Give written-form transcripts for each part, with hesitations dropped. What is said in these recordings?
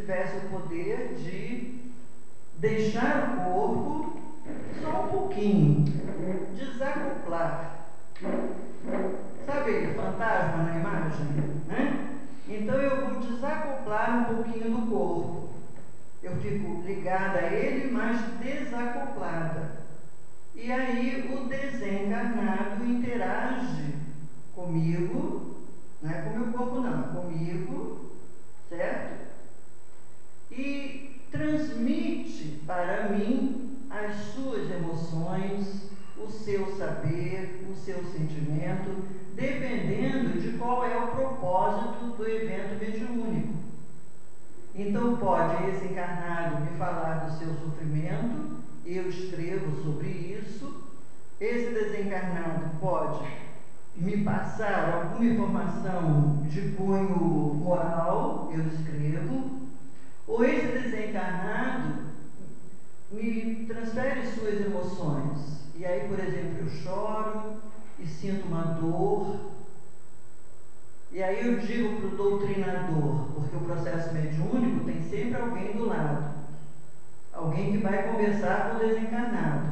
tivesse o poder de deixar o corpo só um pouquinho, desacoplar. Sabe fantasma na imagem, né? Então eu vou desacoplar um pouquinho do corpo. Eu fico ligada a ele, mas desacoplada. E aí o desencarnado interage comigo, não é com o meu corpo não, é comigo, certo? E transmite para mim as suas emoções, o seu saber, o seu sentimento, dependendo de qual é o propósito do evento mediúnico. Então pode esse encarnado me falar do seu sofrimento, eu escrevo sobre isso. Esse desencarnado pode me passar alguma informação de cunho moral, eu escrevo. Ou esse desencarnado me transfere suas emoções. E aí, por exemplo, eu choro e sinto uma dor. E aí eu digo para o doutrinador, porque o processo mediúnico tem sempre alguém do lado. Alguém que vai conversar com o desencarnado.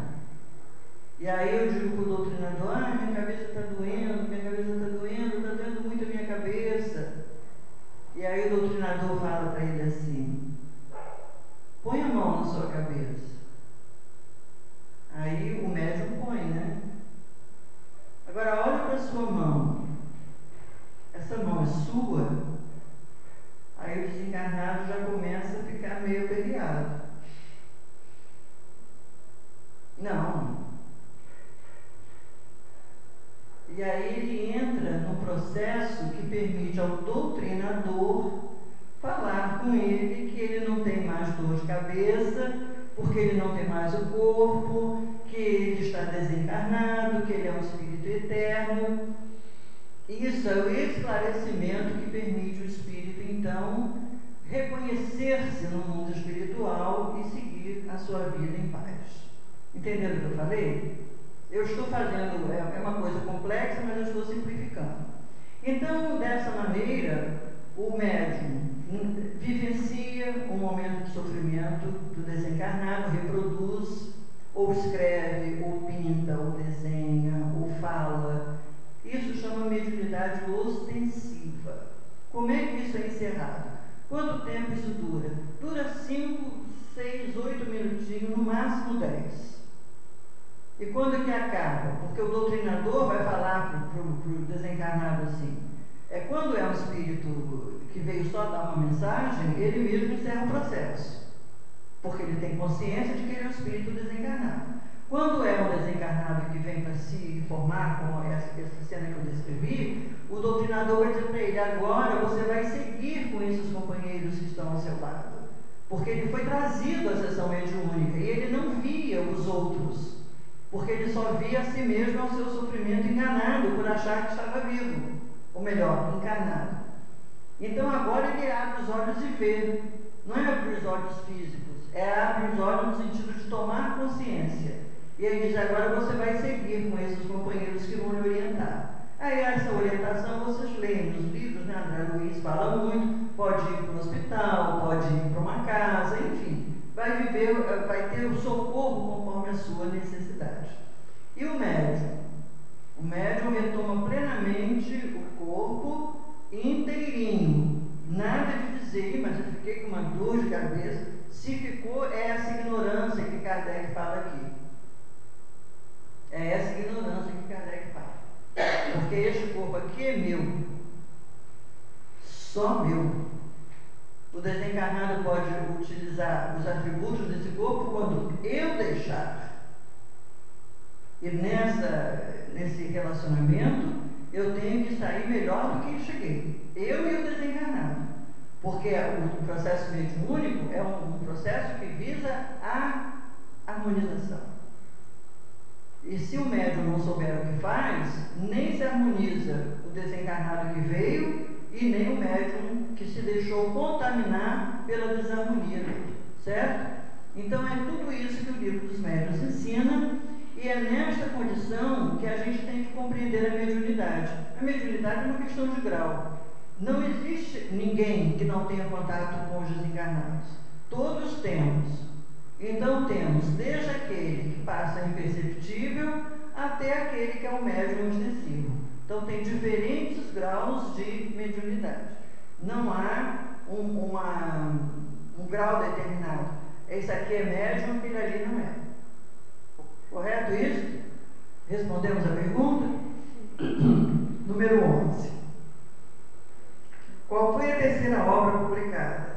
E aí eu digo para o doutrinador, minha cabeça está doendo, está doendo muito a minha cabeça. E aí o doutrinador fala para ele assim, põe a mão na sua cabeça. Aí o médium põe, né? Agora olha para a sua mão. Essa mão é sua? Aí o desencarnado já começa a ficar meio aperreado. Não. E aí ele entra no processo que permite ao doutrinador falar com ele que ele não tem mais dor de cabeça, porque ele não tem mais o corpo, que ele está desencarnado, que ele é um espírito eterno. Isso é o esclarecimento que permite o espírito, então, reconhecer-se no mundo espiritual e seguir a sua vida em paz. Entenderam o que eu falei? Eu estou fazendo, é uma coisa complexa, mas eu estou simplificando. Então, dessa maneira, o médium vivencia um momento de sofrimento do desencarnado, reproduz, ou escreve, ou pinta, ou desenha, ou fala. Isso chama mediunidade ostensiva. Como é que isso é encerrado? Quanto tempo isso dura? Dura 5, 6, 8 minutinhos, no máximo 10. E quando que acaba? Porque o doutrinador vai falar para o desencarnado assim, quando é um espírito que veio só dar uma mensagem, ele mesmo encerra o processo, porque ele tem consciência de que ele é um espírito desencarnado. Quando é um desencarnado que vem para se informar, como essa cena que eu descrevi, o doutrinador vai dizer para ele, agora você vai seguir com esses companheiros que estão ao seu lado, porque ele foi trazido à sessão mediúnica e ele não via os outros, porque ele só via a si mesmo ao seu sofrimento enganado por achar que estava vivo, ou melhor, encarnado. Então agora ele abre os olhos e vê, não é abrir os olhos físicos, é abrir os olhos no sentido de tomar consciência. E ele diz, agora você vai seguir com esses companheiros que vão lhe orientar. Aí essa orientação vocês leem nos livros, né? André Luiz fala muito, pode ir para o hospital, pode ir para uma casa, enfim, vai viver, vai ter o socorro conforme a sua necessidade. E o médium? O médium retoma plenamente o corpo inteirinho. Nada de dizer, mas eu fiquei com uma dor de cabeça. Se ficou, é essa ignorância que Kardec fala aqui. É essa ignorância que Kardec fala. Porque este corpo aqui é meu. Só meu. O desencarnado pode utilizar os atributos desse corpo quando eu deixar. E nesse relacionamento, eu tenho que sair melhor do que cheguei. Eu e o desencarnado. Porque o processo mediúnico é um processo que visa a harmonização. E se o médium não souber o que faz, nem se harmoniza o desencarnado que veio e nem o médium que se deixou contaminar pela desarmonia dele, certo? Então é tudo isso que o livro dos médiuns ensina, e é nesta condição que a gente tem que compreender a mediunidade. A mediunidade é uma questão de grau. Não existe ninguém que não tenha contato com os desencarnados. Todos temos. Então temos desde aquele que passa imperceptível até aquele que é o médium ostensivo. Então tem diferentes graus de mediunidade. Não há um grau determinado. Esse aqui é médium, aquele ali não é. Correto isso? Respondemos a pergunta? Número 11. Qual foi a terceira obra publicada?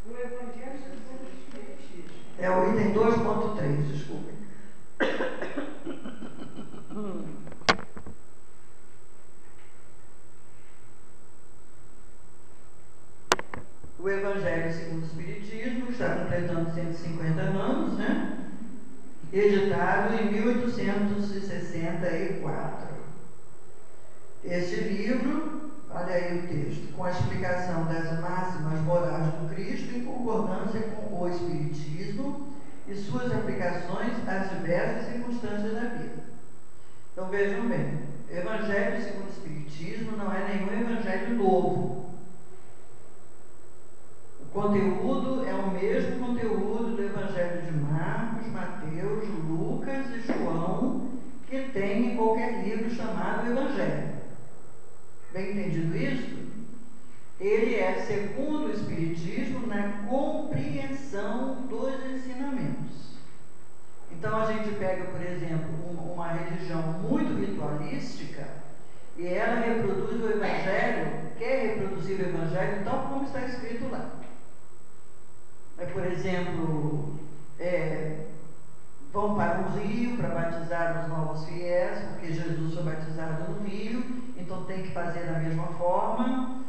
O Evangelho segundo o Espiritismo. É o item 2.3, desculpem. O Evangelho segundo o Espiritismo está completando 150 anos, né? Editado em 1864. Este livro, olha aí o texto, com a explicação das máximas morais do Cristo em concordância com o Espiritismo e suas aplicações às diversas circunstâncias da vida. Então vejam bem, o Evangelho segundo o Espiritismo não é nenhum Evangelho novo. O conteúdo é o mesmo conteúdo do Evangelho de Marcos, Mateus, Lucas e João, que tem em qualquer livro chamado Evangelho. Bem entendido isso? Ele é segundo o Espiritismo na compreensão dos ensinamentos. Então a gente pega, por exemplo, uma religião muito ritualística e ela reproduz o Evangelho, quer reproduzir o Evangelho tal como está escrito lá. Por exemplo, vão para o rio para batizar os novos fiéis, porque Jesus foi batizado no rio, então tem que fazer da mesma forma.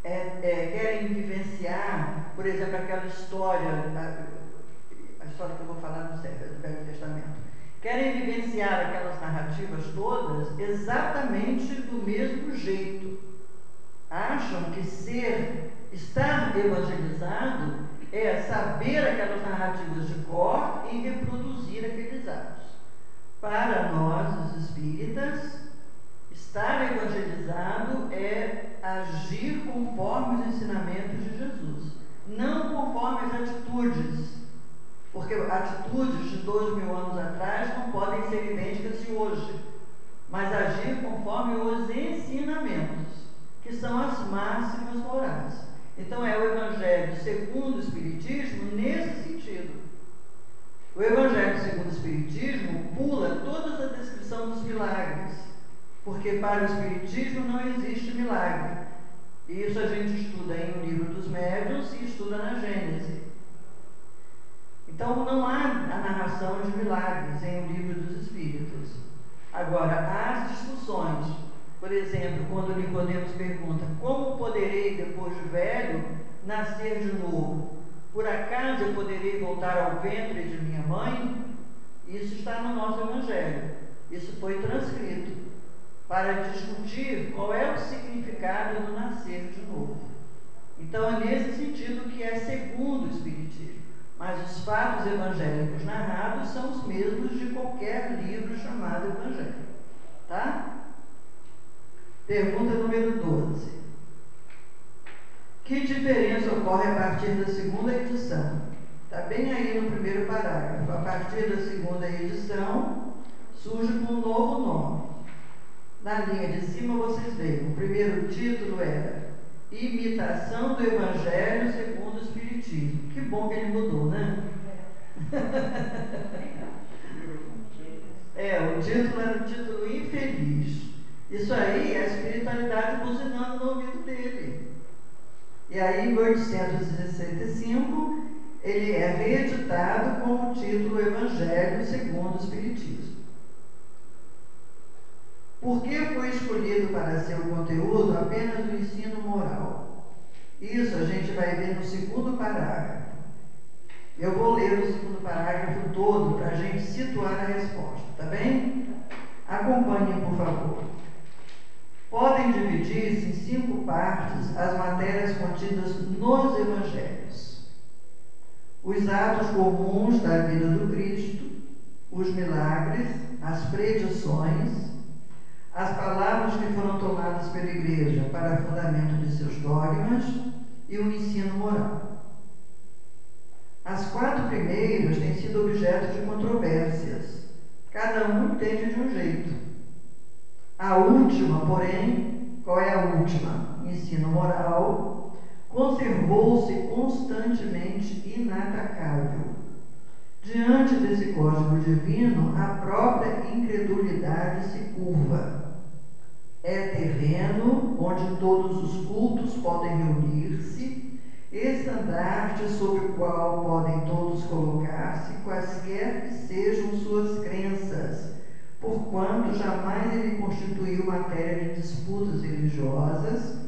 Querem vivenciar, por exemplo, aquela história, a história que eu vou falar no Velho Testamento. Querem vivenciar aquelas narrativas todas exatamente do mesmo jeito. Acham que estar evangelizado é saber aquelas narrativas de cor e reproduzir aqueles atos. Para nós, os espíritas, estar evangelizado é agir conforme os ensinamentos de Jesus, não conforme as atitudes, porque atitudes de 2000 anos atrás não podem ser idênticas de hoje, mas agir conforme os ensinamentos, que são as máximas morais. Então é o Evangelho segundo o Espiritismo nesse sentido. O Evangelho segundo o Espiritismo pula toda a descrição dos milagres, porque para o Espiritismo não existe milagre. E isso a gente estuda em O Livro dos Médiuns e estuda na Gênese. Então não há a narração de milagres em O Livro dos Espíritos. Agora, há as discussões. Por exemplo, quando Nicodemos pergunta: como poderei, depois de velho, nascer de novo? Por acaso eu poderei voltar ao ventre de minha mãe? Isso está no nosso Evangelho. Isso foi transcrito para discutir qual é o significado do nascer de novo. Então é nesse sentido que é segundo o Espiritismo. Mas os fatos evangélicos narrados são os mesmos de qualquer livro chamado Evangelho. Tá? Pergunta número 12. Que diferença ocorre a partir da segunda edição? Está bem aí no primeiro parágrafo. A partir da segunda edição, surge com um novo nome. Na linha de cima vocês veem, o primeiro título era Imitação do Evangelho segundo o Espiritismo. Que bom que ele mudou, né? O título era um título infeliz. Isso aí é a espiritualidade buzinando no ouvido dele. E aí, em 1865, ele é reeditado com o título Evangelho segundo o Espiritismo. Por que foi escolhido para ser o conteúdo apenas do ensino moral? Isso a gente vai ver no segundo parágrafo. Eu vou ler o segundo parágrafo todo para a gente situar a resposta, tá bem? Acompanhem, por favor. Podem dividir-se em 5 partes as matérias contidas nos Evangelhos: os atos comuns da vida do Cristo, os milagres, as predições, as palavras que foram tomadas pela Igreja para fundamento de seus dogmas e o ensino moral. As 4 primeiras têm sido objeto de controvérsias. Cada um entende de um jeito. A última, porém, qual é a última? Ensino moral, conservou-se constantemente inatacável. Diante desse código divino, a própria incredulidade se curva. É terreno onde todos os cultos podem reunir-se, estandarte sobre o qual podem todos colocar-se, quaisquer que sejam suas crenças, porquanto jamais ele constituiu matéria de disputas religiosas,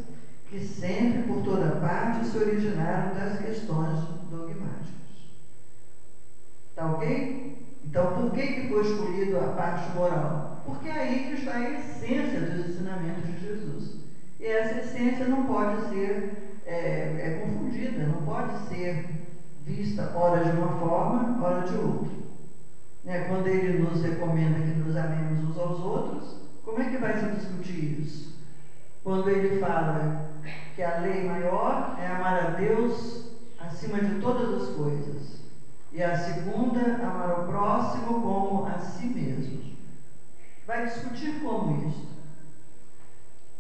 que sempre, por toda parte, se originaram das questões dogmáticas. Tá ok? Então, por que foi escolhido a parte moral? Porque é aí que está a essência dos ensinamentos de Jesus. E essa essência não pode ser confundida, não pode ser vista ora de uma forma, ora de outra. Quando ele nos recomenda que nos amemos uns aos outros, como é que vai se discutir isso? Quando ele fala que a lei maior é amar a Deus acima de todas as coisas, e a segunda, amar ao próximo como a si mesmo. Vai discutir como isso?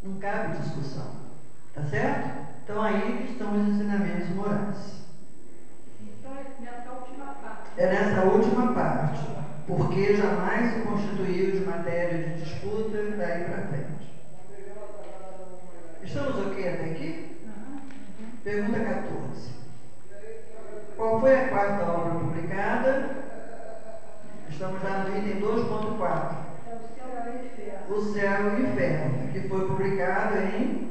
Não cabe discussão. Tá certo? Então aí que estão os ensinamentos morais. Então é nessa última parte. É nessa última parte. Porque jamais se constituiu de matéria de disputa daí para frente. Estamos ok até aqui? Pergunta 14. Qual foi a 4ª obra publicada? Estamos já no item 2.4. O Céu e o Inferno, que foi publicado em...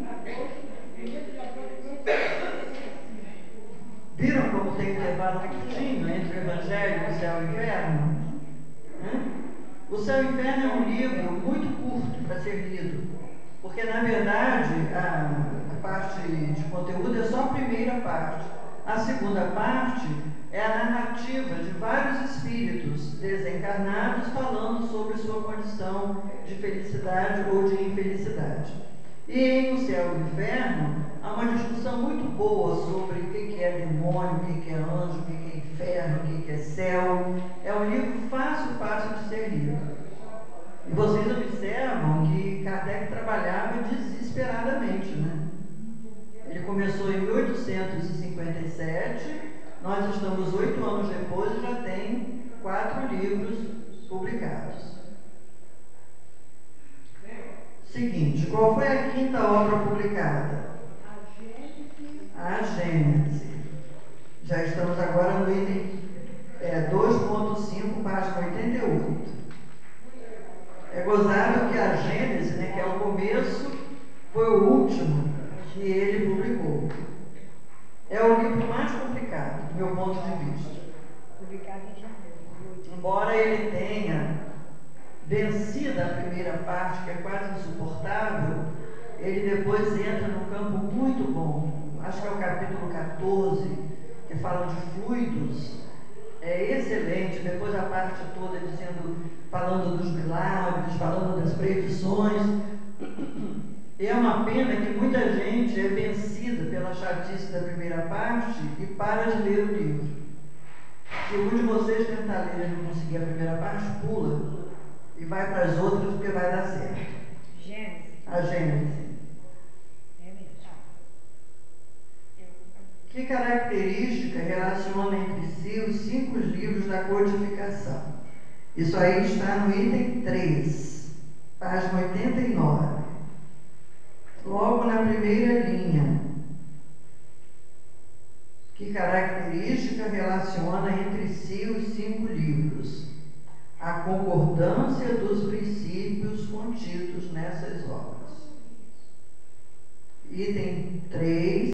Viram como tem que levar curtinho entre o Evangelho e o Céu e o Inferno? O Céu e o Inferno é um livro muito curto para ser lido, porque, na verdade, a parte de conteúdo é só a primeira parte. A segunda parte é a narrativa de vários espíritos desencarnados falando sobre sua condição de felicidade ou de infelicidade. E em O Céu e o Inferno há uma discussão muito boa sobre o que é demônio, o que é anjo, o que é inferno, o que é céu. É um livro fácil de ser lido. E vocês observam que Kardec trabalhava desesperadamente, né? Ele começou em 1857, nós estamos 8 anos depois e já tem 4 livros publicados. Seguinte, qual foi a 5ª obra publicada? A Gênese. Já estamos agora no item 2.5, página 88. É gozado que a Gênese, que é o começo, foi o último que ele publicou. É o livro mais complicado, do meu ponto de vista. Publicado em janeiro. Embora ele tenha vencido a primeira parte, que é quase insuportável, ele depois entra num campo muito bom. Acho que é o capítulo 14, que fala de fluidos. É excelente. Depois a parte toda falando dos milagres, falando das previsões. E é uma pena que muita gente é vencida pela chatice da primeira parte e para de ler o livro. Se um de vocês tentar ler e não conseguir a primeira parte, pula e vai para as outras, porque vai dar certo. Gênesis. A Gênese. Que característica relaciona entre si os 5 livros da codificação? Isso aí está no item 3, página 89. Logo na primeira linha. Que característica relaciona entre si os 5 livros? A concordância dos princípios contidos nessas obras. Item 3.